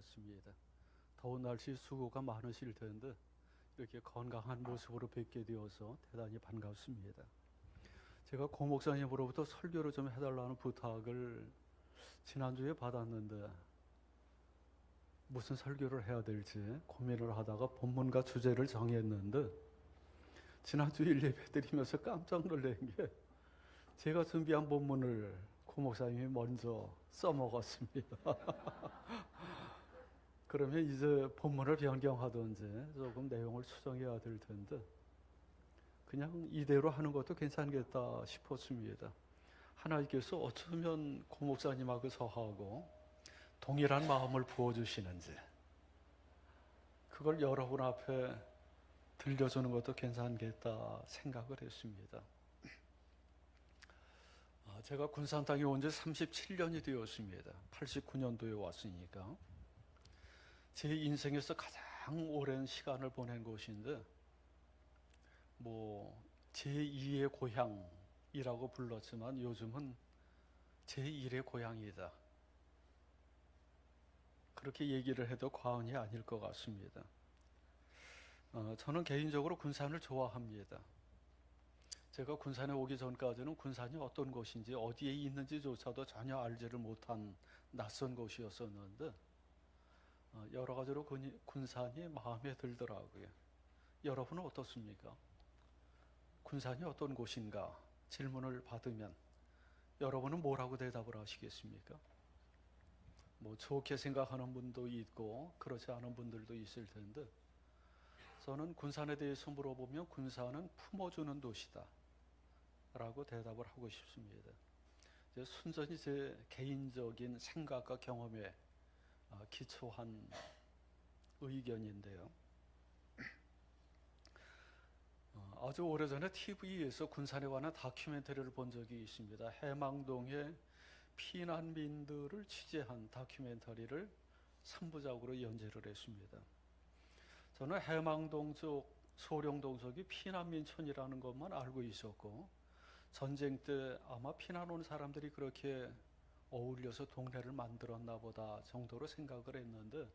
반갑습니다. 더운 날씨 수고가 많으실 텐데 이렇게 건강한 모습으로 뵙게 되어서 대단히 반갑습니다. 제가 고 목사님으로부터 설교를 좀 해달라는 부탁을 지난주에 받았는데 무슨 설교를 해야 될지 고민을 하다가 본문과 주제를 정했는데 지난주 예배 드리면서 깜짝 놀란 게 제가 준비한 본문을 고 목사님이 먼저 써먹었습니다. 그러면 이제 본문을 변경하든지 조금 내용을 수정해야 될 텐데 그냥 이대로 하는 것도 괜찮겠다 싶었습니다. 하나님께서 어쩌면 고 목사님하고 저하고 동일한 마음을 부어주시는지 그걸 여러분 앞에 들려주는 것도 괜찮겠다 생각을 했습니다. 제가 군산 땅에 온 지 37년이 되었습니다. 89년도에 왔으니까 제 인생에서 가장 오랜 시간을 보낸 곳인데 제2의 고향이라고 불렀지만 요즘은 제1의 고향이다. 그렇게 얘기를 해도 과언이 아닐 것 같습니다. 저는 개인적으로 군산을 좋아합니다. 제가 군산에 오기 전까지는 군산이 어떤 곳인지 어디에 있는지조차도 전혀 알지를 못한 낯선 곳이었었는데 여러 가지로 군산이 마음에 들더라고요. 여러분은 어떻습니까? 군산이 어떤 곳인가 질문을 받으면 여러분은 뭐라고 대답을 하시겠습니까? 좋게 생각하는 분도 있고 그렇지 않은 분들도 있을 텐데 저는 군산에 대해서 물어보면 군산은 품어주는 도시다 라고 대답을 하고 싶습니다. 순전히 제 개인적인 생각과 경험에 기초한 의견인데요. 아주 오래전에 TV에서 군산에 관한 다큐멘터리를 본 적이 있습니다. 해망동의 피난민들을 취재한 다큐멘터리를 3부작으로 연재를 했습니다. 저는 해망동 쪽, 소룡동 쪽이 피난민촌이라는 것만 알고 있었고 전쟁 때 아마 피난 온 사람들이 그렇게 어울려서 동네를 만들었나 보다 정도로 생각을 했는데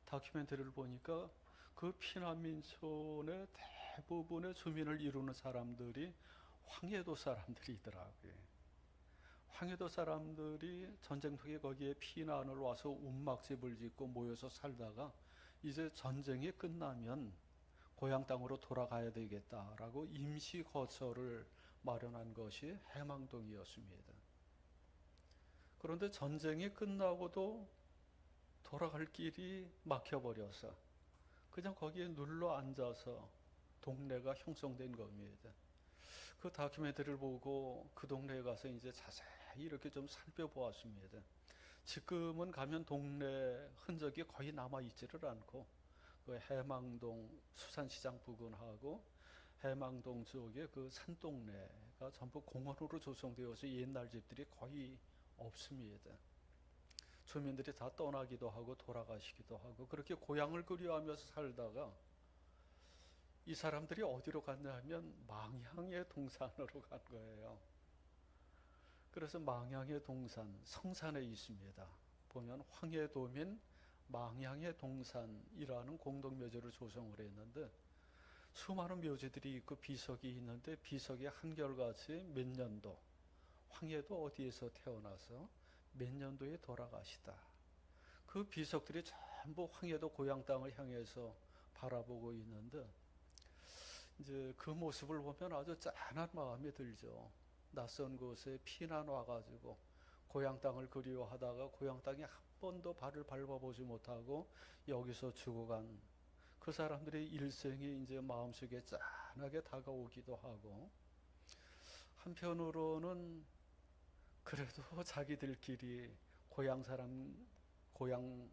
다큐멘터리를 보니까 그 피난민촌의 대부분의 주민을 이루는 사람들이 황해도 사람들이더라고요. 황해도 사람들이 전쟁통에 거기에 피난을 와서 움막집을 짓고 모여서 살다가 이제 전쟁이 끝나면 고향 땅으로 돌아가야 되겠다라고 임시 거처를 마련한 것이 해망동이었습니다. 그런데 전쟁이 끝나고도 돌아갈 길이 막혀버려서 그냥 거기에 눌러 앉아서 동네가 형성된 겁니다. 그 다큐멘터리를 보고 그 동네에 가서 이제 자세히 이렇게 좀 살펴보았습니다. 지금은 가면 동네 흔적이 거의 남아있지를 않고 그 해망동 수산시장 부근하고 해망동 쪽에 그 산동네가 전부 공원으로 조성되어서 옛날 집들이 거의 없습니다. 주민들이 다 떠나기도 하고 돌아가시기도 하고 그렇게 고향을 그리워하면서 살다가 이 사람들이 어디로 갔냐 하면 망향의 동산으로 간 거예요. 그래서 망향의 동산, 성산에 있습니다. 보면 황해도민 망향의 동산이라는 공동묘지를 조성을 했는데 수많은 묘지들이 있고 비석이 있는데 비석이 한결같이 몇 년도, 황해도 어디에서 태어나서 몇 년도에 돌아가시다. 그 비석들이 전부 황해도 고향 땅을 향해서 바라보고 있는데 이제 그 모습을 보면 아주 짠한 마음이 들죠. 낯선 곳에 피난 와가지고 고향 땅을 그리워하다가 고향 땅에 한 번도 발을 밟아보지 못하고 여기서 죽어간 그 사람들의 일생이 이제 마음속에 짠하게 다가오기도 하고 한편으로는 그래도 자기들끼리 고향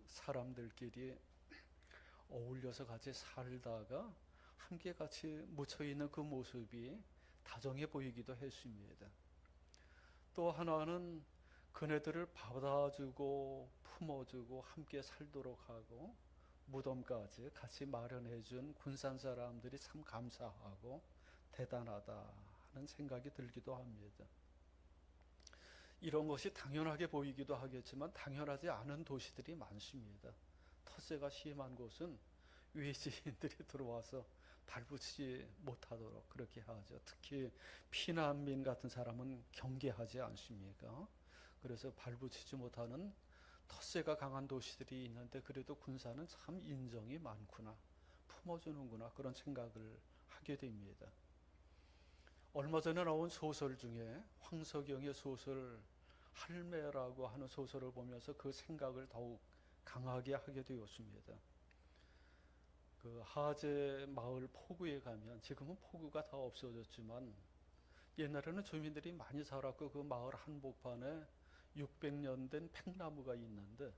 사람들끼리 어울려서 같이 살다가 함께 같이 묻혀있는 그 모습이 다정해 보이기도 했습니다. 또 하나는 그네들을 받아주고 품어주고 함께 살도록 하고 무덤까지 같이 마련해준 군산 사람들이 참 감사하고 대단하다는 생각이 들기도 합니다. 이런 것이 당연하게 보이기도 하겠지만 당연하지 않은 도시들이 많습니다. 텃세가 심한 곳은 외지인들이 들어와서 발붙이지 못하도록 그렇게 하죠. 특히 피난민 같은 사람은 경계하지 않습니까? 그래서 발붙이지 못하는 텃세가 강한 도시들이 있는데 그래도 군사는 참 인정이 많구나, 품어주는구나, 그런 생각을 하게 됩니다. 얼마 전에 나온 소설 중에 황석영의 소설 할매라고 하는 소설을 보면서 그 생각을 더욱 강하게 하게 되었습니다. 그 하제 마을 포구에 가면, 지금은 포구가 다 없어졌지만 옛날에는 주민들이 많이 살았고 그 마을 한복판에 600년 된 팽나무가 있는데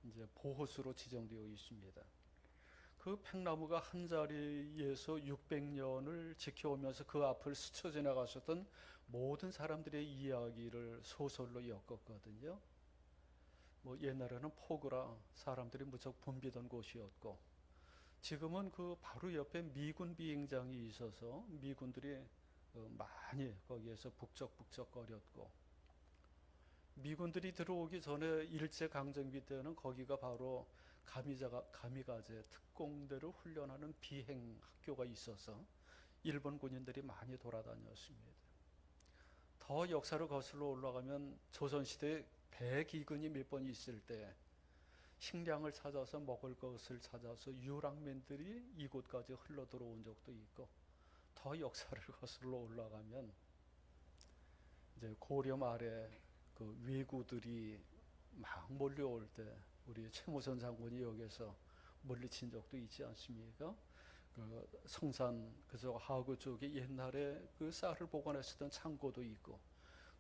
이제 보호수로 지정되어 있습니다. 그 팽나무가 한 자리에서 600년을 지켜오면서 그 앞을 스쳐 지나가셨던 모든 사람들의 이야기를 소설로 엮었거든요. 뭐 옛날에는 포구라 사람들이 무척 붐비던 곳이었고, 지금은 그 바로 옆에 미군 비행장이 있어서 미군들이 많이 거기에서 북적북적거렸고, 미군들이 들어오기 전에 일제강점기 때는 거기가 바로 가미가제 특공대를 훈련하는 비행 학교가 있어서 일본 군인들이 많이 돌아다녔습니다. 더 역사를 거슬러 올라가면 조선시대 대기근이 몇 번 있을 때 식량을 찾아서 먹을 것을 찾아서 유랑민들이 이곳까지 흘러 들어온 적도 있고, 더 역사를 거슬러 올라가면 이제 고려 말에 그 왜구들이 막 몰려올 때 우리 최무선 장군이 여기서 물리친 적도 있지 않습니까? 그 성산 그저 하구 쪽에 옛날에 그 쌀을 보관했었던 창고도 있고,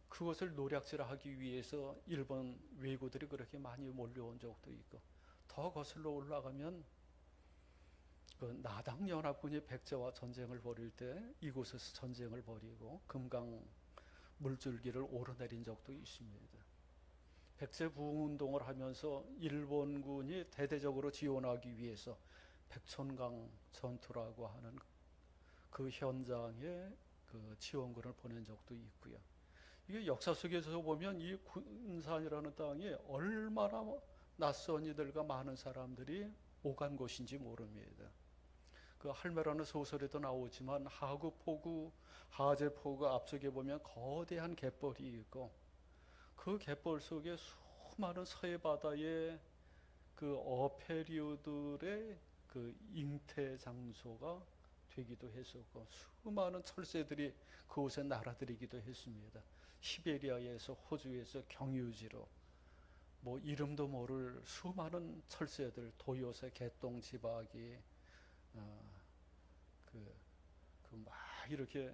그것을 노략질하기 위해서 일본 왜구들이 그렇게 많이 몰려온 적도 있고, 더 거슬러 올라가면 그 나당 연합군이 백제와 전쟁을 벌일 때 이곳에서 전쟁을 벌이고 금강 물줄기를 오르내린 적도 있습니다. 백제 부흥운동을 하면서 일본군이 대대적으로 지원하기 위해서 백촌강 전투라고 하는 그 현장에 그 지원군을 보낸 적도 있고요. 이게 역사 속에서 보면 이 군산이라는 땅이 얼마나 낯선 이들과 많은 사람들이 오간 곳인지 모릅니다. 그 할매라는 소설에도 나오지만 하구 포구, 하제 포구 앞쪽에 보면 거대한 갯벌이 있고, 그 갯벌 속에 수많은 서해 바다의 그 어패류들의 그 잉태 장소가 되기도 했었고, 수많은 철새들이 그곳에 날아들이기도 했습니다. 시베리아에서 호주에서 경유지로 뭐 이름도 모를 수많은 철새들, 도요새, 개똥, 지박이, 막 이렇게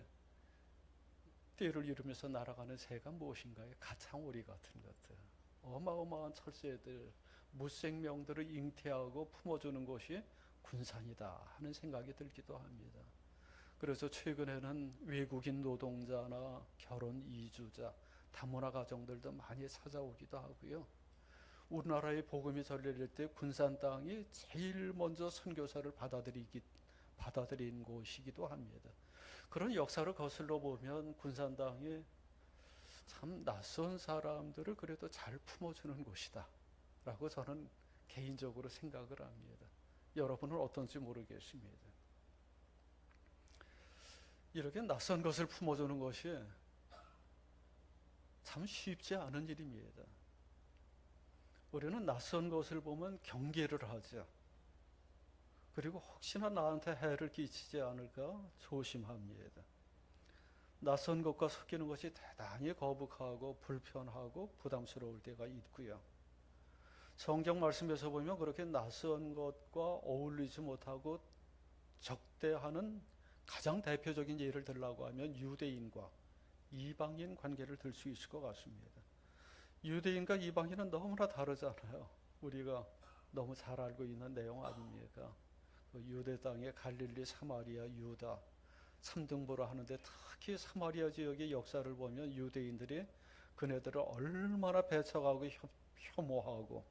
떼를 이루면서 날아가는 새가 무엇인가요? 가창오리 같은 것들, 어마어마한 철새들, 무생명들을 잉태하고 품어주는 것이 군산이다 하는 생각이 들기도 합니다. 그래서 최근에는 외국인 노동자나 결혼 이주자, 다문화 가정들도 많이 찾아오기도 하고요. 우리나라의 복음이 전려질 때 군산 땅이 제일 먼저 선교사를 받아들인 곳이기도 합니다. 그런 역사를 거슬러 보면 군산 땅이 참 낯선 사람들을 그래도 잘 품어주는 곳이다 라고 저는 개인적으로 생각을 합니다. 여러분은 어떤지 모르겠습니다. 이렇게 낯선 것을 품어주는 것이 참 쉽지 않은 일입니다. 우리는 낯선 것을 보면 경계를 하죠. 그리고 혹시나 나한테 해를 끼치지 않을까 조심합니다. 낯선 것과 섞이는 것이 대단히 거북하고 불편하고 부담스러울 때가 있고요. 성경 말씀에서 보면 그렇게 낯선 것과 어울리지 못하고 적대하는 가장 대표적인 예를 들라고 하면 유대인과 이방인 관계를 들 수 있을 것 같습니다. 유대인과 이방인은 너무나 다르잖아요. 우리가 너무 잘 알고 있는 내용 아닙니까? 그 유대 땅의 갈릴리, 사마리아, 유다 3등부로 하는데, 특히 사마리아 지역의 역사를 보면 유대인들이 그네들을 얼마나 배척하고 혐오하고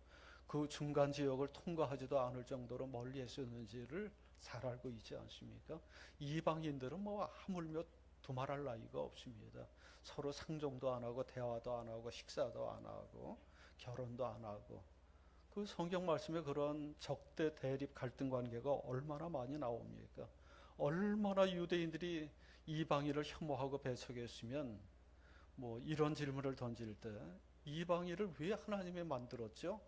그 중간 지역을 통과하지도 않을 정도로 멀리 했었는지를 잘 알고 있지 않습니까? 이방인들은 뭐 하물며 두말할 나위가 없습니다. 서로 상종도 안 하고 대화도 안 하고 식사도 안 하고 결혼도 안 하고 그 성경 말씀에 그런 적대 대립 갈등 관계가 얼마나 많이 나옵니까? 얼마나 유대인들이 이방인을 혐오하고 배척했으면 뭐 이런 질문을 던질 때 이방인을 왜 하나님이 만들었죠?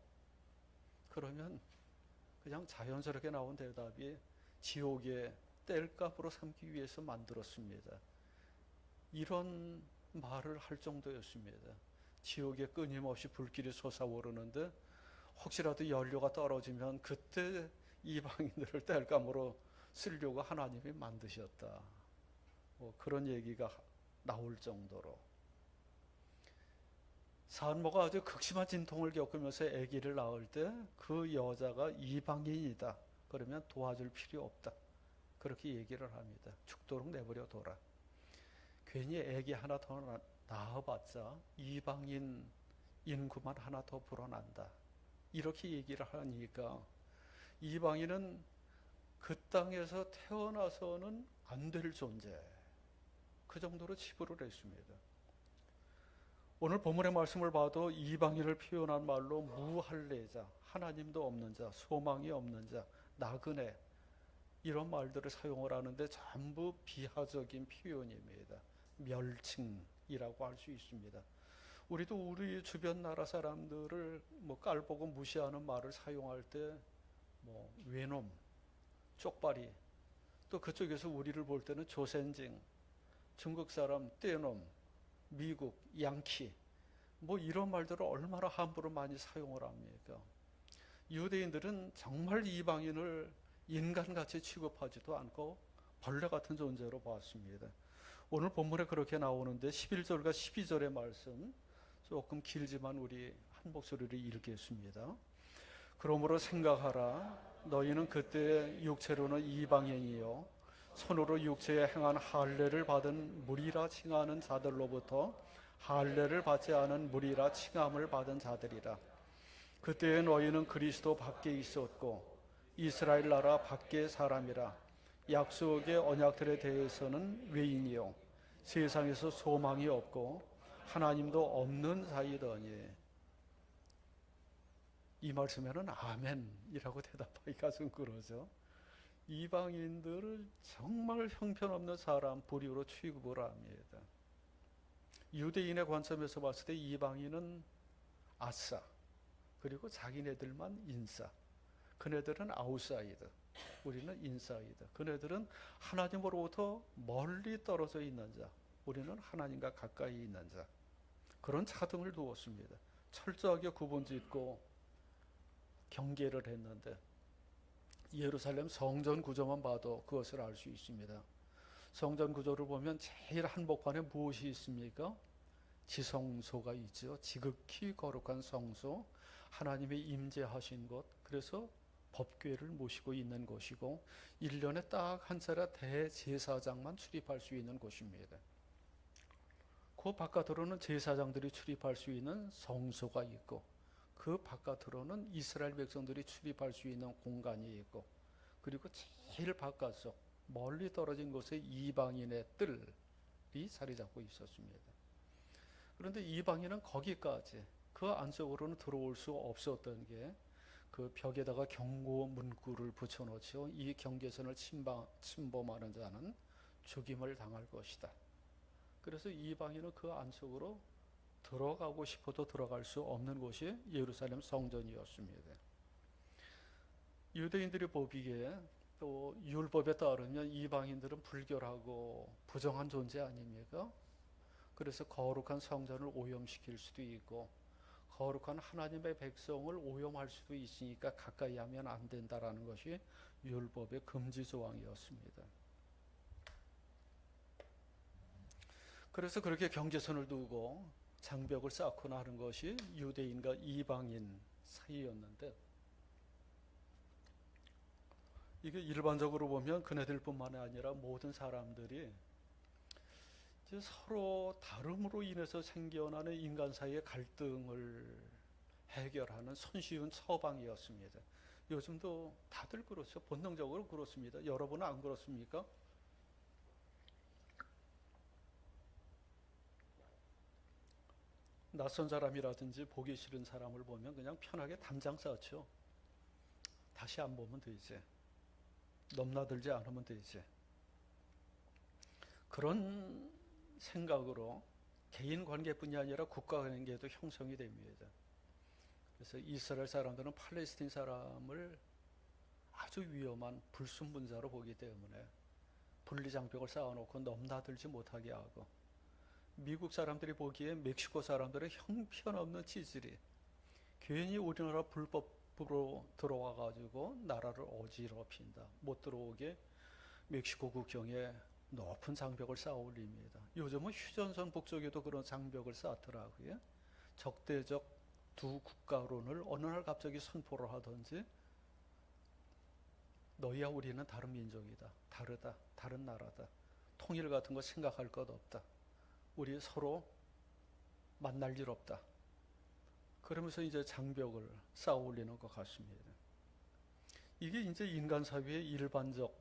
그러면 그냥 자연스럽게 나온 대답이 지옥의 땔감으로 삼기 위해서 만들었습니다. 이런 말을 할 정도였습니다. 지옥에 끊임없이 불길이 솟아오르는데 혹시라도 연료가 떨어지면 그때 이방인들을 땔감으로 쓰려고 하나님이 만드셨다. 뭐 그런 얘기가 나올 정도로 산모가 아주 극심한 진통을 겪으면서 아기를 낳을 때 그 여자가 이방인이다. 그러면 도와줄 필요 없다. 그렇게 얘기를 합니다. 죽도록 내버려 둬라. 괜히 아기 하나 더 낳아봤자 이방인 인구만 하나 더 불어난다. 이렇게 얘기를 하니까 이방인은 그 땅에서 태어나서는 안 될 존재, 그 정도로 치부를 했습니다. 오늘 본문의 말씀을 봐도 이방인을 표현한 말로 무할례자, 하나님도 없는 자, 소망이 없는 자, 나그네, 이런 말들을 사용을 하는데 전부 비하적인 표현입니다. 멸칭이라고 할 수 있습니다. 우리도 우리 주변 나라 사람들을 뭐 깔보고 무시하는 말을 사용할 때 뭐 외놈, 쪽발이, 또 그쪽에서 우리를 볼 때는 조센징, 중국 사람 떼놈, 미국 양키, 뭐 이런 말들을 얼마나 함부로 많이 사용을 합니까? 유대인들은 정말 이방인을 인간같이 취급하지도 않고 벌레 같은 존재로 보았습니다. 오늘 본문에 그렇게 나오는데 11절과 12절의 말씀 조금 길지만 우리 한 목소리로 읽겠습니다. 그러므로 생각하라. 너희는 그때 육체로는 이방인이요 손으로 육체에 행한 할례를 받은 무리라 칭하는 자들로부터 할례를 받지 않은 무리라 칭함을 받은 자들이라. 그때에 너희는 그리스도 밖에 있었고 이스라엘 나라 밖의 사람이라. 약속의 언약들에 대해서는 외인이요 세상에서 소망이 없고 하나님도 없는 자이더니. 이 말씀에는 아멘이라고 대답하기가 좀 그러죠. 이방인들을 정말 형편없는 사람, 불의로 취급을 합니다. 유대인의 관점에서 봤을 때 이방인은 아싸, 그리고 자기네들만 인싸. 그네들은 아웃사이드, 우리는 인사이드. 그네들은 하나님으로부터 멀리 떨어져 있는 자, 우리는 하나님과 가까이 있는 자. 그런 차등을 두었습니다. 철저하게 구분짓고 경계를 했는데 예루살렘 성전 구조만 봐도 그것을 알 수 있습니다. 성전 구조를 보면 제일 한복판에 무엇이 있습니까? 지성소가 있죠. 지극히 거룩한 성소, 하나님의 임재하신 곳. 그래서 법궤를 모시고 있는 곳이고 1년에 딱 한 차례 대제사장만 출입할 수 있는 곳입니다. 그 바깥으로는 제사장들이 출입할 수 있는 성소가 있고 그 바깥으로는 이스라엘 백성들이 출입할 수 있는 공간이 있고, 그리고 제일 바깥쪽 멀리 떨어진 곳에 이방인의 뜰이 자리 잡고 있었습니다. 그런데 이방인은 거기까지, 그 안쪽으로는 들어올 수 없었던 게 그 벽에다가 경고 문구를 붙여놓죠. 이 경계선을 침범하는 자는 죽임을 당할 것이다. 그래서 이방인은 그 안쪽으로 들어가고 싶어도 들어갈 수 없는 곳이 예루살렘 성전이었습니다. 유대인들이 보기에 또 율법에 따르면 이방인들은 불결하고 부정한 존재 아닙니까? 그래서 거룩한 성전을 오염시킬 수도 있고 거룩한 하나님의 백성을 오염할 수도 있으니까 가까이 하면 안 된다라는 것이 율법의 금지 조항이었습니다. 그래서 그렇게 경계선을 두고 장벽을 쌓고 나는 것이 유대인과 이방인 사이였는데, 이게 일반적으로 보면 그네들뿐만 아니라 모든 사람들이 이제 서로 다름으로 인해서 생겨나는 인간 사이의 갈등을 해결하는 손쉬운 처방이었습니다. 요즘도 다들 그렇죠. 본능적으로 그렇습니다. 여러분은 안 그렇습니까? 낯선 사람이라든지 보기 싫은 사람을 보면 그냥 편하게 담장 쌓죠. 다시 안 보면 되지. 넘나들지 않으면 되지. 그런 생각으로 개인 관계뿐이 아니라 국가 관계도 형성이 됩니다. 그래서 이스라엘 사람들은 팔레스틴 사람을 아주 위험한 불순분자로 보기 때문에 분리장벽을 쌓아놓고 넘나들지 못하게 하고, 미국 사람들이 보기에 멕시코 사람들의 형편없는 치질이 괜히 우리나라 불법으로 들어와 가지고 나라를 어지럽힌다, 못 들어오게 멕시코 국경에 높은 장벽을 쌓아 올립니다. 요즘은 휴전선 북쪽에도 그런 장벽을 쌓더라고요. 적대적 두 국가론을 어느 날 갑자기 선포를 하든지, 너희와 우리는 다른 민족이다, 다르다, 다른 나라다, 통일 같은 거 생각할 것 없다, 우리 서로 만날 일 없다, 그러면서 이제 장벽을 쌓아 올리는 것 같습니다. 이게 이제 인간 사회의 일반적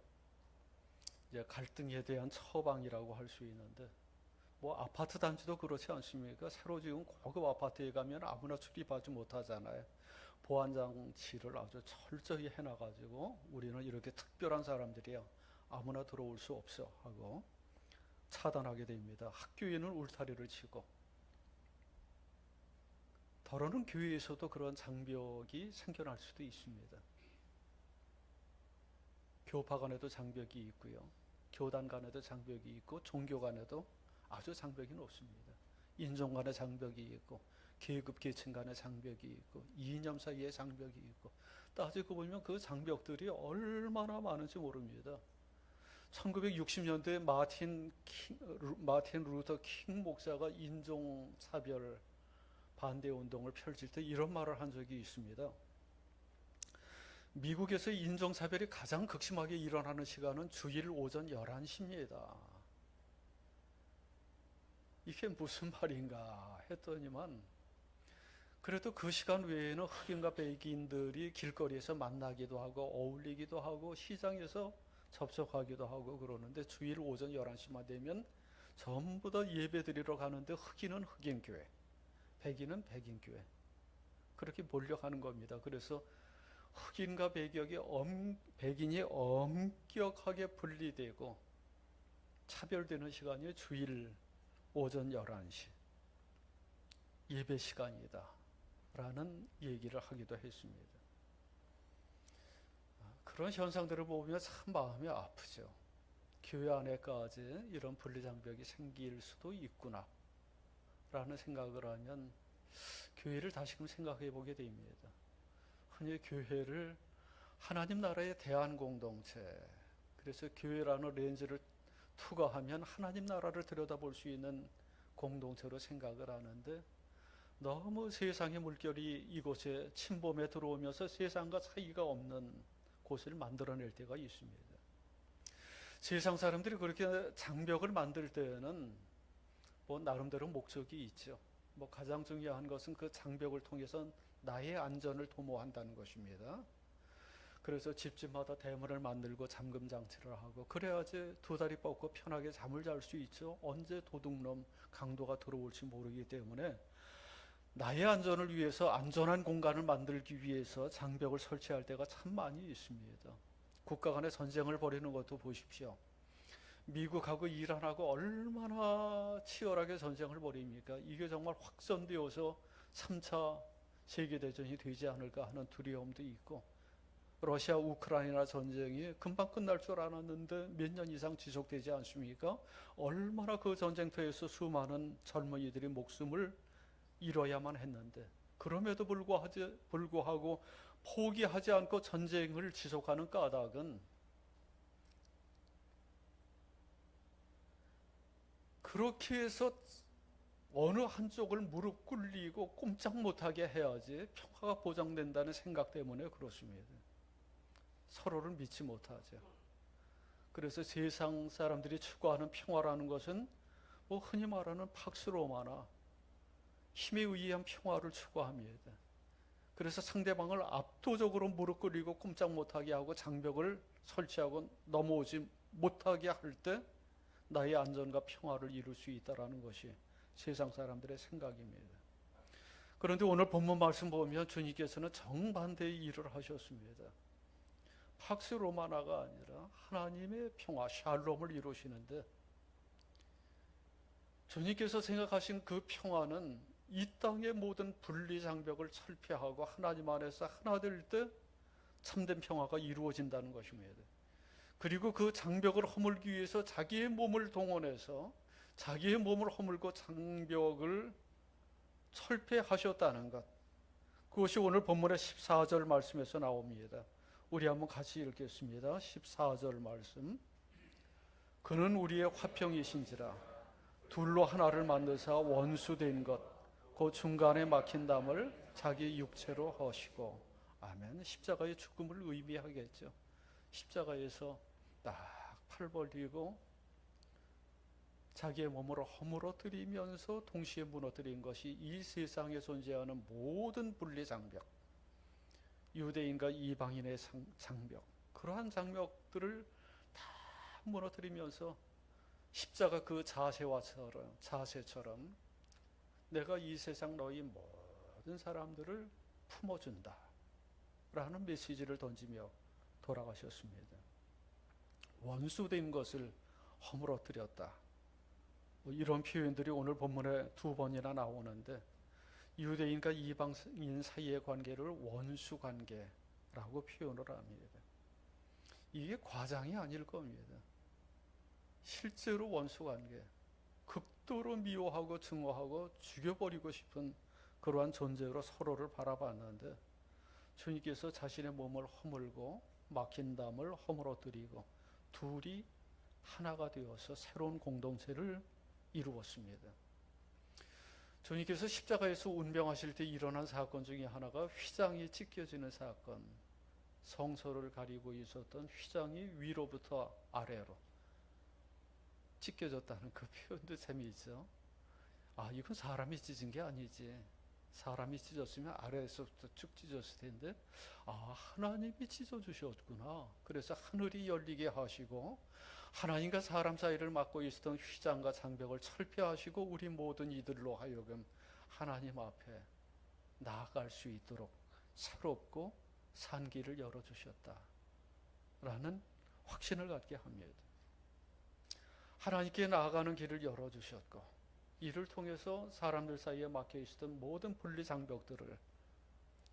이제 갈등에 대한 처방이라고 할 수 있는데, 뭐 아파트 단지도 그렇지 않습니까? 새로 지은 고급 아파트에 가면 아무나 출입하지 못하잖아요. 보안 장치를 아주 철저히 해놔가지고 우리는 이렇게 특별한 사람들이야, 아무나 들어올 수 없어 하고 차단하게 됩니다. 학교에는 울타리를 치고, 더러는 교회에서도 그런 장벽이 생겨날 수도 있습니다. 교파 간에도 장벽이 있고요, 교단 간에도 장벽이 있고, 종교 간에도 아주 장벽이 높습니다. 인종 간의 장벽이 있고, 계급 계층 간의 장벽이 있고, 이념 사이의 장벽이 있고, 따지고 보면 그 장벽들이 얼마나 많은지 모릅니다. 1960년대에 마틴 루터 킹 목사가 인종차별 반대 운동을 펼칠 때 이런 말을 한 적이 있습니다. 미국에서 인종차별이 가장 극심하게 일어나는 시간은 주일 오전 11시입니다. 이게 무슨 말인가 했더니만, 그래도 그 시간 외에는 흑인과 백인들이 길거리에서 만나기도 하고 어울리기도 하고 시장에서 접촉하기도 하고 그러는데, 주일 오전 11시만 되면 전부 다 예배 드리러 가는데 흑인은 흑인교회, 백인은 백인교회, 그렇게 몰려가는 겁니다. 그래서 흑인과 백인이 엄격하게 분리되고 차별되는 시간이 주일 오전 11시 예배 시간이다 라는 얘기를 하기도 했습니다. 그런 현상들을 보면 참 마음이 아프죠. 교회 안에까지 이런 분리장벽이 생길 수도 있구나 라는 생각을 하면 교회를 다시금 생각해 보게 됩니다. 흔히 교회를 하나님 나라의 대안공동체, 그래서 교회라는 렌즈를 투과하면 하나님 나라를 들여다볼 수 있는 공동체로 생각을 하는데, 너무 세상의 물결이 이곳에 침범해 들어오면서 세상과 차이가 없는 곳을 만들어낼 때가 있습니다. 세상 사람들이 그렇게 장벽을 만들 때는 뭐 나름대로 목적이 있죠. 뭐 가장 중요한 것은 그 장벽을 통해서 나의 안전을 도모한다는 것입니다. 그래서 집집마다 대문을 만들고 잠금 장치를 하고, 그래야지 두 다리 뻗고 편하게 잠을 잘 수 있죠. 언제 도둑놈 강도가 들어올지 모르기 때문에 나의 안전을 위해서 안전한 공간을 만들기 위해서 장벽을 설치할 때가 참 많이 있습니다. 국가 간의 전쟁을 벌이는 것도 보십시오. 미국하고 이란하고 얼마나 치열하게 전쟁을 벌입니까? 이게 정말 확전되어서 3차 세계대전이 되지 않을까 하는 두려움도 있고, 러시아 우크라이나 전쟁이 금방 끝날 줄 알았는데 몇 년 이상 지속되지 않습니까? 얼마나 그 전쟁터에서 수많은 젊은이들이 목숨을 잃어야만 했는데, 그럼에도 불구하고 포기하지 않고 전쟁을 지속하는 까닭은, 그렇게 해서 어느 한쪽을 무릎 꿇리고 꼼짝 못하게 해야지 평화가 보장된다는 생각 때문에 그렇습니다. 서로를 믿지 못하죠. 그래서 세상 사람들이 추구하는 평화라는 것은 뭐 흔히 말하는 팍스 로마나 힘에 의한 평화를 추구합니다. 그래서 상대방을 압도적으로 무릎 꿇리고 꼼짝 못하게 하고 장벽을 설치하고 넘어오지 못하게 할 때 나의 안전과 평화를 이룰 수 있다는 것이 세상 사람들의 생각입니다. 그런데 오늘 본문 말씀 보면 주님께서는 정반대의 일을 하셨습니다. 팍스 로마나가 아니라 하나님의 평화, 샬롬을 이루시는데, 주님께서 생각하신 그 평화는 이 땅의 모든 분리 장벽을 철폐하고 하나님 안에서 하나 될 때 참된 평화가 이루어진다는 것입니다. 그리고 그 장벽을 허물기 위해서 자기의 몸을 동원해서 자기의 몸을 허물고 장벽을 철폐하셨다는 것, 그것이 오늘 본문의 14절 말씀에서 나옵니다. 우리 한번 같이 읽겠습니다. 14절 말씀. 그는 우리의 화평이신지라 둘로 하나를 만드사 원수된 것 그 중간에 막힌 담을 자기 육체로 하시고. 아멘. 십자가의 죽음을 의미하겠죠. 십자가에서 딱 팔 벌리고 자기의 몸으로 허물어뜨리면서 동시에 무너뜨린 것이 이 세상에 존재하는 모든 분리 장벽, 유대인과 이방인의 장벽, 그러한 장벽들을 다 무너뜨리면서 십자가 그 자세처럼 내가 이 세상 너희 모든 사람들을 품어준다 라는 메시지를 던지며 돌아가셨습니다. 원수된 것을 허물어뜨렸다, 이런 표현들이 오늘 본문에 두 번이나 나오는데, 유대인과 이방인 사이의 관계를 원수 관계라고 표현을 합니다. 이게 과장이 아닐 겁니다. 실제로 원수 관계, 극도로 미워하고 증오하고 죽여버리고 싶은 그러한 존재로 서로를 바라봤는데, 주님께서 자신의 몸을 허물고 막힌 담을 허물어뜨리고 둘이 하나가 되어서 새로운 공동체를 이루었습니다. 주님께서 십자가에서 운병하실 때 일어난 사건 중에 하나가 휘장이 찢겨지는 사건, 성소를 가리고 있었던 휘장이 위로부터 아래로 찢겨졌다는 그 표현도 재미있죠. 아, 이건 사람이 찢은 게 아니지. 사람이 찢었으면 아래에서부터 쭉 찢었을 텐데, 아, 하나님이 찢어주셨구나. 그래서 하늘이 열리게 하시고 하나님과 사람 사이를 막고 있었던 휘장과 장벽을 철폐하시고 우리 모든 이들로 하여금 하나님 앞에 나아갈 수 있도록 새롭고 산 길을 열어주셨다 라는 확신을 갖게 합니다. 하나님께 나아가는 길을 열어주셨고, 이를 통해서 사람들 사이에 막혀 있었던 모든 분리 장벽들을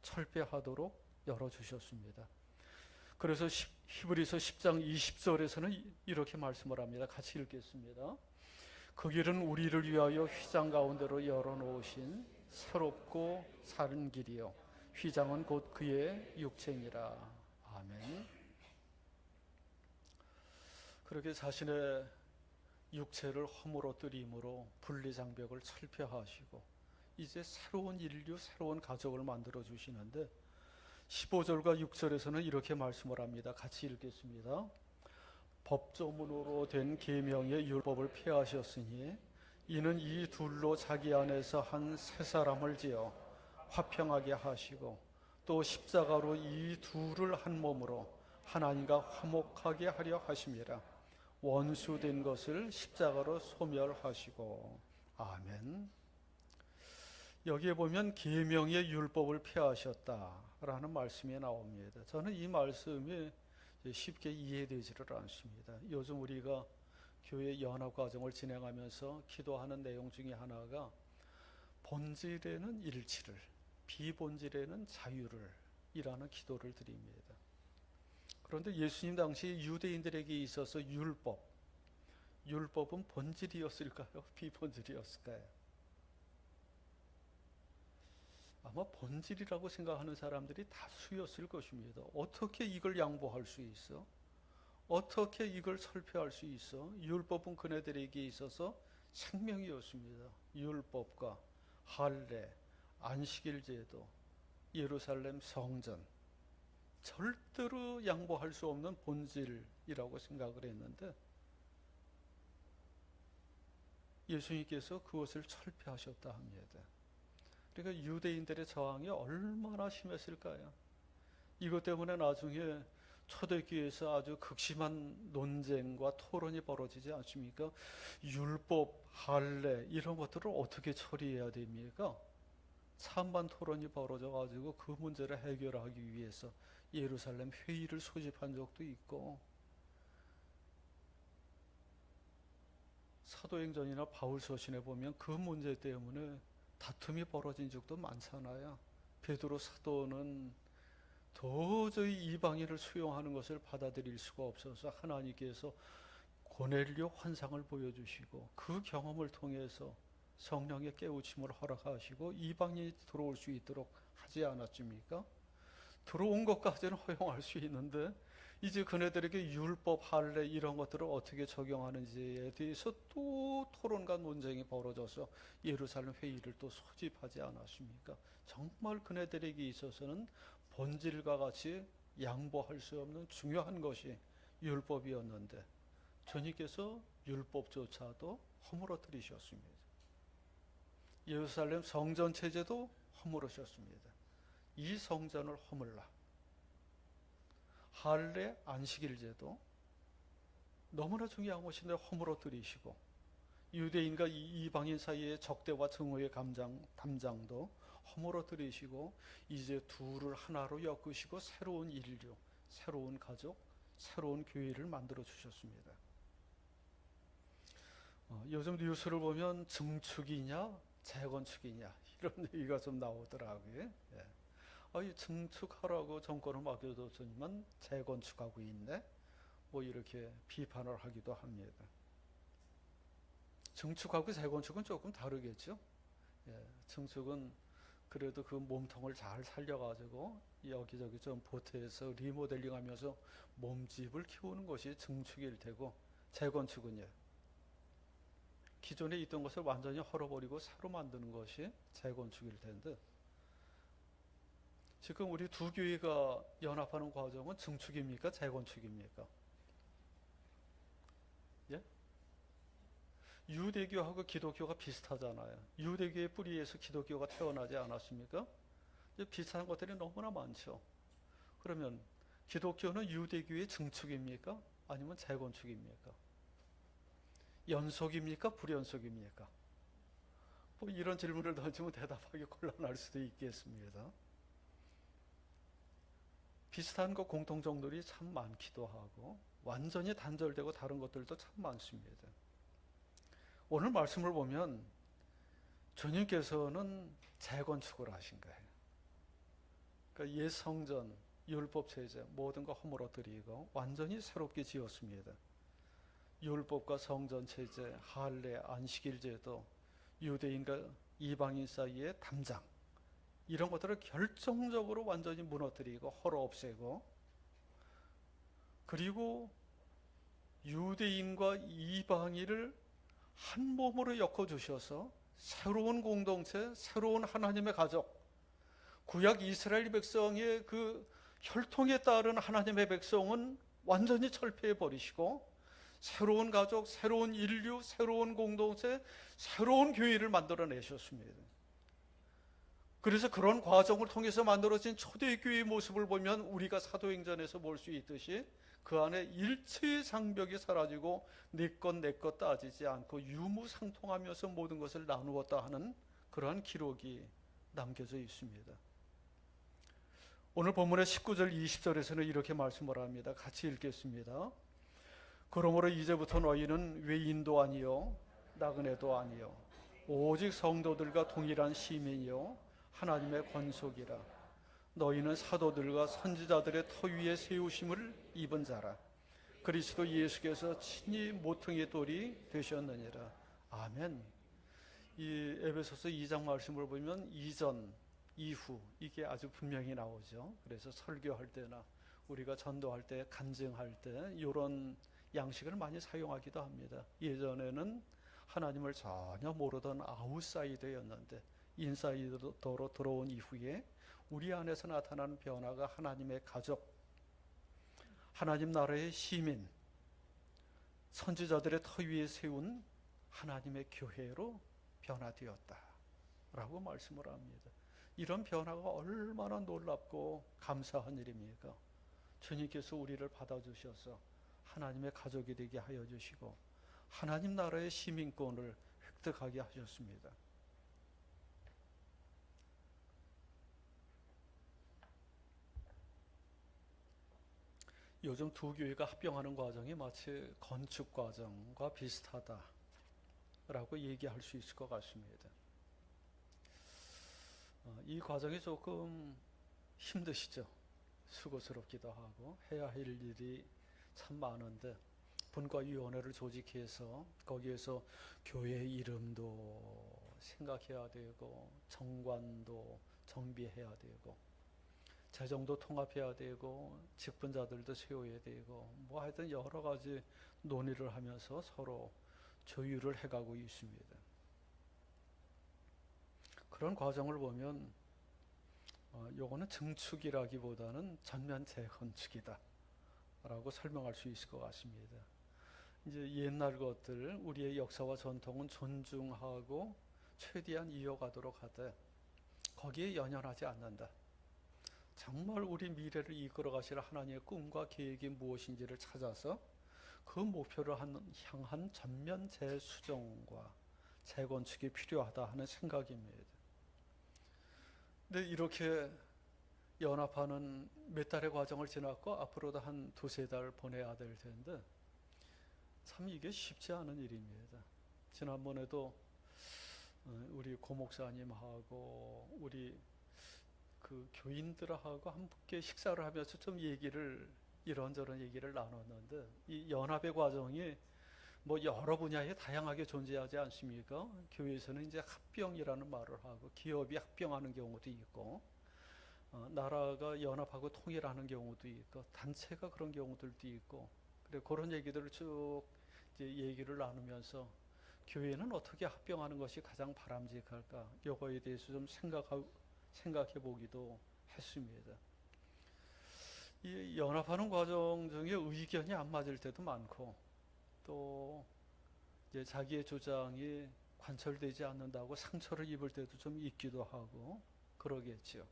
철폐하도록 열어주셨습니다. 그래서 히브리서 10장 20절에서는 이렇게 말씀을 합니다. 같이 읽겠습니다. 그 길은 우리를 위하여 휘장 가운데로 열어놓으신 새롭고 사른 길이요 휘장은 곧 그의 육체니라. 아멘. 그렇게 자신의 육체를 허물어뜨림으로 분리장벽을 철폐하시고 이제 새로운 인류, 새로운 가족을 만들어 주시는데, 15절과 6절에서는 이렇게 말씀을 합니다. 같이 읽겠습니다. 법조문으로 된 계명의 율법을 폐하셨으니 이는 이 둘로 자기 안에서 한 새 사람을 지어 화평하게 하시고 또 십자가로 이 둘을 한 몸으로 하나님과 화목하게 하려 하심이라. 원수된 것을 십자가로 소멸하시고. 아멘. 여기에 보면 계명의 율법을 폐하셨다라는 말씀이 나옵니다. 저는 이 말씀이 쉽게 이해되지를 않습니다. 요즘 우리가 교회 연합 과정을 진행하면서 기도하는 내용 중에 하나가 본질에는 일치를, 비본질에는 자유를 이라는 기도를 드립니다. 그런데 예수님 당시 유대인들에게 있어서 율법은 본질이었을까요? 비본질이었을까요? 아마 본질이라고 생각하는 사람들이 다수였을 것입니다. 어떻게 이걸 양보할 수 있어? 어떻게 이걸 설표할 수 있어? 율법은 그네들에게 있어서 생명이었습니다. 율법과 할례, 안식일 제도, 예루살렘 성전, 절대로 양보할 수 없는 본질이라고 생각을 했는데, 예수님께서 그것을 철폐하셨다 합니다. 그러니까 유대인들의 저항이 얼마나 심했을까요? 이것 때문에 나중에 초대교회에서 아주 극심한 논쟁과 토론이 벌어지지 않습니까? 율법, 할례 이런 것들을 어떻게 처리해야 됩니까? 찬반 토론이 벌어져 가지고 그 문제를 해결하기 위해서 예루살렘 회의를 소집한 적도 있고, 사도행전이나 바울서신에 보면 그 문제 때문에 다툼이 벌어진 적도 많잖아요. 베드로 사도는 도저히 이방인을 수용하는 것을 받아들일 수가 없어서 하나님께서 고넬료 환상을 보여주시고 그 경험을 통해서 성령의 깨우침을 허락하시고 이방인이 들어올 수 있도록 하지 않았습니까? 들어온 것까지는 허용할 수 있는데 이제 그네들에게 율법, 할례 이런 것들을 어떻게 적용하는지에 대해서 또 토론과 논쟁이 벌어져서 예루살렘 회의를 또 소집하지 않았습니까? 정말 그네들에게 있어서는 본질과 같이 양보할 수 없는 중요한 것이 율법이었는데 주님께서 율법조차도 허물어뜨리셨습니다. 예루살렘 성전 체제도 허물으셨습니다. 이 성전을 허물라. 할례 안식일제도 너무나 중요한 것인데 허물어뜨리시고, 유대인과 이방인 사이의 적대와 증오의 담장도 허물어뜨리시고, 이제 둘을 하나로 엮으시고 새로운 인류, 새로운 가족, 새로운 교회를 만들어 주셨습니다. 요즘 뉴스를 보면 증축이냐 재건축이냐 이런 얘기가 좀 나오더라고요. 예. 이 증축하라고 정권을 맡겨뒀더니만 재건축하고 있네, 뭐 이렇게 비판을 하기도 합니다. 증축하고 재건축은 조금 다르겠죠. 예. 증축은 그래도 그 몸통을 잘 살려가지고 여기저기 좀 보태서 리모델링하면서 몸집을 키우는 것이 증축일 테고, 재건축은요, 기존에 있던 것을 완전히 헐어버리고 새로 만드는 것이 재건축일 텐데, 지금 우리 두 교회가 연합하는 과정은 증축입니까? 재건축입니까? 예? 유대교하고 기독교가 비슷하잖아요. 유대교의 뿌리에서 기독교가 태어나지 않았습니까? 비슷한 것들이 너무나 많죠. 그러면 기독교는 유대교의 증축입니까? 아니면 재건축입니까? 연속입니까? 불연속입니까? 뭐 이런 질문을 던지면 대답하기 곤란할 수도 있겠습니다. 비슷한 것 공통점들이 참 많기도 하고 완전히 단절되고 다른 것들도 참 많습니다. 오늘 말씀을 보면 주님께서는 재건축을 하신 거예요. 그러니까 옛 성전, 율법 체제 모든 거 허물어뜨리고 완전히 새롭게 지었습니다. 율법과 성전 체제, 할례, 안식일 제도, 유대인과 이방인 사이의 담장, 이런 것들을 결정적으로 완전히 무너뜨리고 헐어 없애고, 그리고 유대인과 이방인을 한 몸으로 엮어주셔서 새로운 공동체, 새로운 하나님의 가족, 구약 이스라엘 백성의 그 혈통에 따른 하나님의 백성은 완전히 철폐해 버리시고 새로운 가족, 새로운 인류, 새로운 공동체, 새로운 교회를 만들어내셨습니다. 그래서 그런 과정을 통해서 만들어진 초대교회의 모습을 보면 우리가 사도행전에서 볼 수 있듯이 그 안에 일체의 장벽이 사라지고 내 것 따지지 않고 유무상통하면서 모든 것을 나누었다 하는 그러한 기록이 남겨져 있습니다. 오늘 본문의 19절 20절에서는 이렇게 말씀을 합니다. 같이 읽겠습니다. 그러므로 이제부터 너희는 외인도 아니요 나그네도 아니요 오직 성도들과 동일한 시민이요 하나님의 권속이라. 너희는 사도들과 선지자들의 터 위에 세우심을 입은 자라. 그리스도 예수께서 친히 모퉁이 돌이 되셨느니라. 아멘. 이 에베소서 2장 말씀을 보면 이전, 이후 이게 아주 분명히 나오죠. 그래서 설교할 때나 우리가 전도할 때, 간증할 때 이런 양식을 많이 사용하기도 합니다. 예전에는 하나님을 전혀 모르던 아웃사이더였는데 인사이더로 들어온 이후에 우리 안에서 나타나는 변화가 하나님의 가족, 하나님 나라의 시민, 선지자들의 터 위에 세운 하나님의 교회로 변화되었다라고 말씀을 합니다. 이런 변화가 얼마나 놀랍고 감사한 일입니까? 주님께서 우리를 받아주셔서 하나님의 가족이 되게 하여 주시고 하나님 나라의 시민권을 획득하게 하셨습니다. 요즘 두 교회가 합병하는 과정이 마치 건축 과정과 비슷하다라고 얘기할 수 있을 것 같습니다. 이 과정이 조금 힘드시죠. 수고스럽기도 하고 해야 할 일이 참 많은데, 분과위원회를 조직해서 거기에서 교회 이름도 생각해야 되고, 정관도 정비해야 되고, 재정도 통합해야 되고, 직분자들도 세워야 되고, 뭐 하여튼 여러 가지 논의를 하면서 서로 조율을 해가고 있습니다. 그런 과정을 보면 요거는 증축이라기보다는 전면 재건축이다 라고 설명할 수 있을 것 같습니다. 이제 옛날 것들, 우리의 역사와 전통은 존중하고 최대한 이어가도록 하되 거기에 연연하지 않는다. 정말 우리 미래를 이끌어 가실 하나님의 꿈과 계획이 무엇인지를 찾아서 그 목표를 향한 전면 재수정과 재건축이 필요하다 하는 생각입니다. 근데 이렇게 연합하는 몇 달의 과정을 지났고 앞으로도 한 두세 달 보내야 될 텐데 참 이게 쉽지 않은 일입니다. 지난번에도 우리 고목사님하고 우리 그 교인들하고 함께 식사를 하면서 좀 이런저런 얘기를 나눴는데, 이 연합의 과정이 뭐 여러 분야에 다양하게 존재하지 않습니까? 교회에서는 이제 합병이라는 말을 하고, 기업이 합병하는 경우도 있고, 나라가 연합하고 통일하는 경우도 있고, 단체가 그런 경우들도 있고, 그래 그런 얘기들을 쭉 이제 얘기를 나누면서 교회는 어떻게 합병하는 것이 가장 바람직할까? 요거에 대해서 좀 생각해 보기도 했습니다. 이 연합하는 과정 중에 의견이 안 맞을 때도 많고, 또 이제 자기의 주장이 관철되지 않는다고 상처를 입을 때도 좀 있기도 하고 그러겠죠.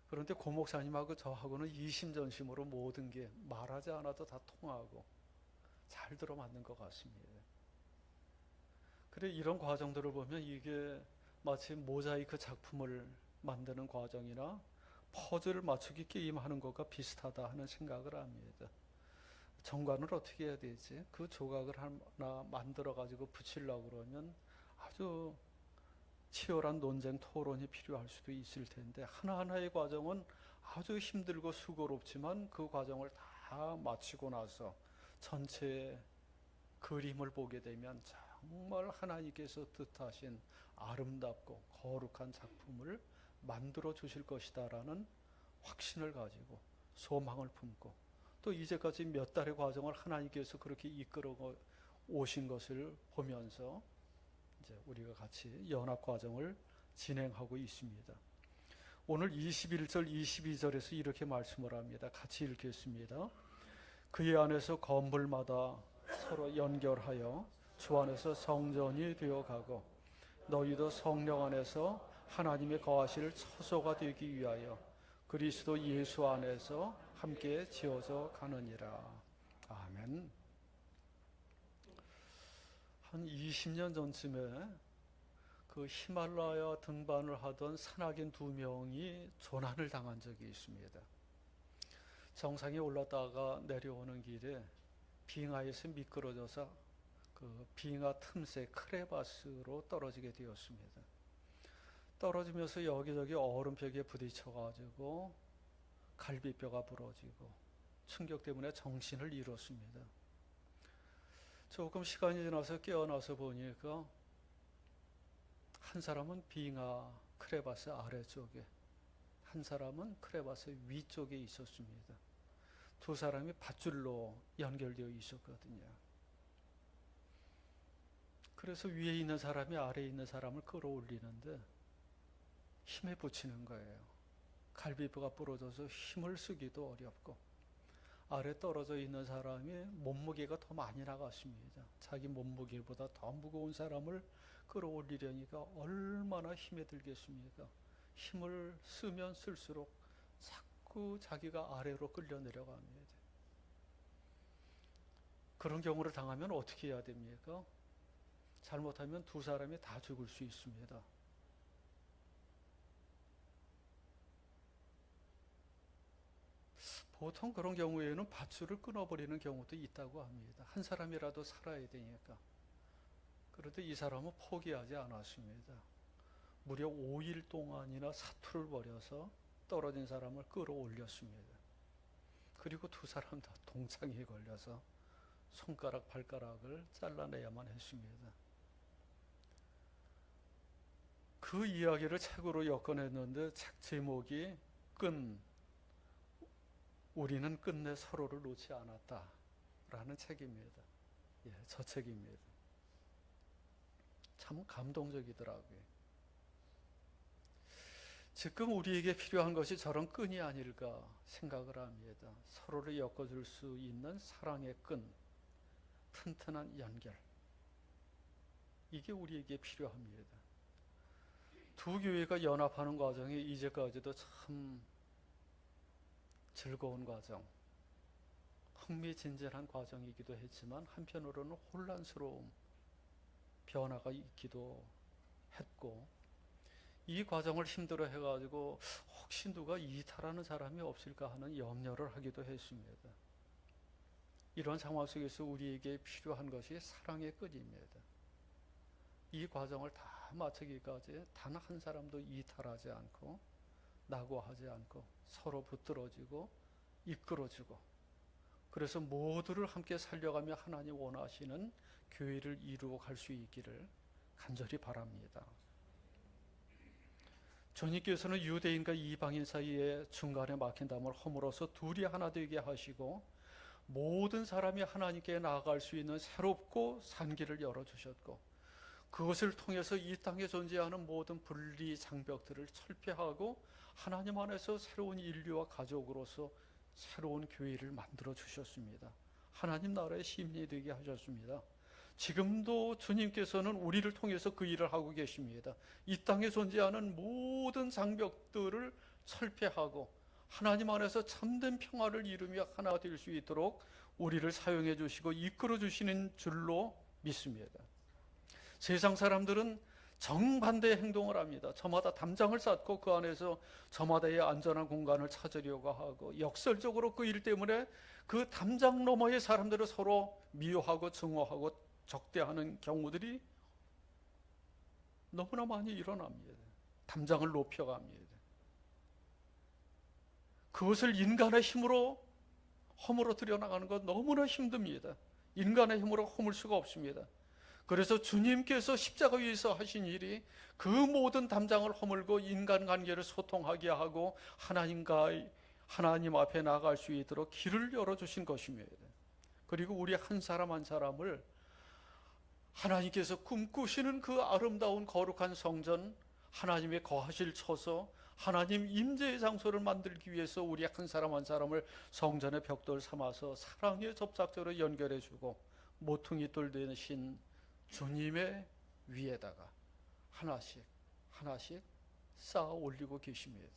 그런데 고 목사님하고 저하고는 이심전심으로 모든 게 말하지 않아도 다 통하고 잘 들어맞는 것 같습니다. 그래 이런 과정들을 보면 이게 마치 모자이크 작품을 만드는 과정이나 퍼즐 맞추기 게임하는 것과 비슷하다 하는 생각을 합니다. 정관을 어떻게 해야 되지? 그 조각을 하나 만들어 가지고 붙이려고 그러면 아주 치열한 논쟁 토론이 필요할 수도 있을 텐데, 하나하나의 과정은 아주 힘들고 수고롭지만 그 과정을 다 마치고 나서 전체 그림을 보게 되면 정말 하나님께서 뜻하신 아름답고 거룩한 작품을 만들어 주실 것이다라는 확신을 가지고 소망을 품고, 또 이제까지 몇 달의 과정을 하나님께서 그렇게 이끌어 오신 것을 보면서 이제 우리가 같이 연합 과정을 진행하고 있습니다. 오늘 21절 22절에서 이렇게 말씀을 합니다. 같이 읽겠습니다. 그의 안에서 건물마다 서로 연결하여 주 안에서 성전이 되어가고 너희도 성령 안에서 하나님의 거하실 처소가 되기 위하여 그리스도 예수 안에서 함께 지어져 가느니라. 아멘. 한 20년 전쯤에 그 히말라야 등반을 하던 산악인 2명이 조난을 당한 적이 있습니다. 정상에 올랐다가 내려오는 길에 빙하에서 미끄러져서 그 빙하 틈새 크레바스로 떨어지게 되었습니다. 떨어지면서 여기저기 얼음벽에 부딪혀가지고 갈비뼈가 부러지고 충격 때문에 정신을 잃었습니다. 조금 시간이 지나서 깨어나서 보니까 한 사람은 빙하 크레바스 아래쪽에, 한 사람은 크레바스 위쪽에 있었습니다. 두 사람이 밧줄로 연결되어 있었거든요. 그래서 위에 있는 사람이 아래에 있는 사람을 끌어올리는데 힘에 부치는 거예요. 갈비뼈가 부러져서 힘을 쓰기도 어렵고, 아래 떨어져 있는 사람이 몸무게가 더 많이 나갔습니다. 자기 몸무게보다 더 무거운 사람을 끌어올리려니까 얼마나 힘에 들겠습니까? 힘을 쓰면 쓸수록 자꾸 자기가 아래로 끌려 내려갑니다. 그런 경우를 당하면 어떻게 해야 됩니까? 잘못하면 두 사람이 다 죽을 수 있습니다. 보통 그런 경우에는 밧줄을 끊어버리는 경우도 있다고 합니다. 한 사람이라도 살아야 되니까. 그런데 이 사람은 포기하지 않았습니다. 무려 5일 동안이나 사투를 벌여서 떨어진 사람을 끌어올렸습니다. 그리고 두 사람 다 동창에 걸려서 손가락, 발가락을 잘라내야만 했습니다. 그 이야기를 책으로 엮어냈는데 책 제목이 우리는 끝내 서로를 놓지 않았다라는 책입니다. 예, 저 책입니다. 참 감동적이더라고요. 지금 우리에게 필요한 것이 저런 끈이 아닐까 생각을 합니다. 서로를 엮어줄 수 있는 사랑의 끈, 튼튼한 연결. 이게 우리에게 필요합니다. 두 교회가 연합하는 과정이 이제까지도 참 즐거운 과정, 흥미진진한 과정이기도 했지만 한편으로는 혼란스러움, 변화가 있기도 했고, 이 과정을 힘들어 해가지고 혹시 누가 이탈하는 사람이 없을까 하는 염려를 하기도 했습니다. 이런 상황 속에서 우리에게 필요한 것이 사랑의 끈입니다. 이 과정을 다 마치기까지 단 한 사람도 이탈하지 않고 낙오하지 않고 서로 붙들어주고 이끌어주고, 그래서 모두를 함께 살려가며 하나님 원하시는 교회를 이루어 갈 수 있기를 간절히 바랍니다. 주님께서는 유대인과 이방인 사이에 중간에 막힌 담을 허물어서 둘이 하나 되게 하시고 모든 사람이 하나님께 나아갈 수 있는 새롭고 산 길을 열어주셨고, 그것을 통해서 이 땅에 존재하는 모든 분리 장벽들을 철폐하고 하나님 안에서 새로운 인류와 가족으로서 새로운 교회를 만들어 주셨습니다. 하나님 나라의 시민이 되게 하셨습니다. 지금도 주님께서는 우리를 통해서 그 일을 하고 계십니다. 이 땅에 존재하는 모든 장벽들을 철폐하고 하나님 안에서 참된 평화를 이루며 하나 될 수 있도록 우리를 사용해 주시고 이끌어 주시는 줄로 믿습니다. 세상 사람들은 정반대의 행동을 합니다. 저마다 담장을 쌓고 그 안에서 저마다의 안전한 공간을 찾으려고 하고, 역설적으로 그 일 때문에 그 담장 너머의 사람들을 서로 미워하고 증오하고 적대하는 경우들이 너무나 많이 일어납니다. 담장을 높여갑니다. 그것을 인간의 힘으로 허물어뜨려 나가는 것 너무나 힘듭니다. 인간의 힘으로 허물 수가 없습니다. 그래서 주님께서 십자가 위에서 하신 일이 그 모든 담장을 허물고 인간관계를 소통하게 하고 하나님 앞에 나아갈 수 있도록 길을 열어주신 것입니다. 그리고 우리 한 사람 한 사람을 하나님께서 꿈꾸시는 그 아름다운 거룩한 성전, 하나님의 거하실 처소, 하나님 임재의 장소를 만들기 위해서 우리 한 사람 한 사람을 성전의 벽돌 삼아서 사랑의 접착제로 연결해주고 모퉁이 돌 되신 주님의 위에다가 하나씩 하나씩 쌓아 올리고 계십니다.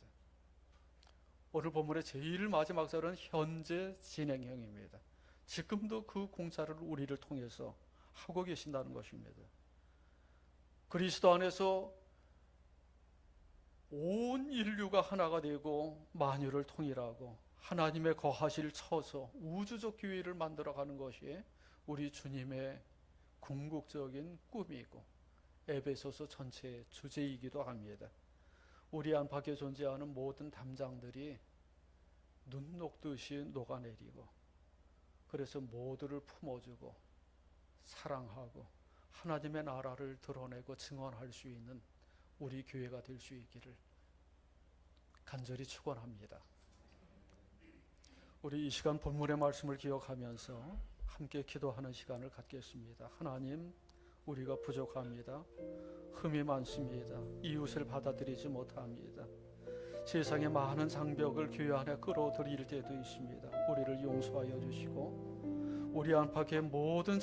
오늘 본문의 제일 마지막 절은 현재 진행형입니다. 지금도 그 공사를 우리를 통해서 하고 계신다는 것입니다. 그리스도 안에서 온 인류가 하나가 되고 만유를 통일하고 하나님의 거하실 처소, 우주적 교회를 만들어가는 것이 우리 주님의 궁극적인 꿈이고 에베소서 전체의 주제이기도 합니다. 우리 안팎에 존재하는 모든 담장들이 눈 녹듯이 녹아내리고, 그래서 모두를 품어주고 사랑하고 하나님의 나라를 드러내고 증언할 수 있는 우리 교회가 될 수 있기를 간절히 축원합니다. 우리 이 시간 본문의 말씀을 기억하면서 함께 기도하는 시간을 갖겠습니다. 하나님, 우리가 부족합니다. 흠이 많습니다. 이웃을 받아들이지 못합니다. 세상의 많은 장벽을 교회 안에 끌어들일 때도 있습니다. 우리를 용서하여 주시고 우리 안팎의 모든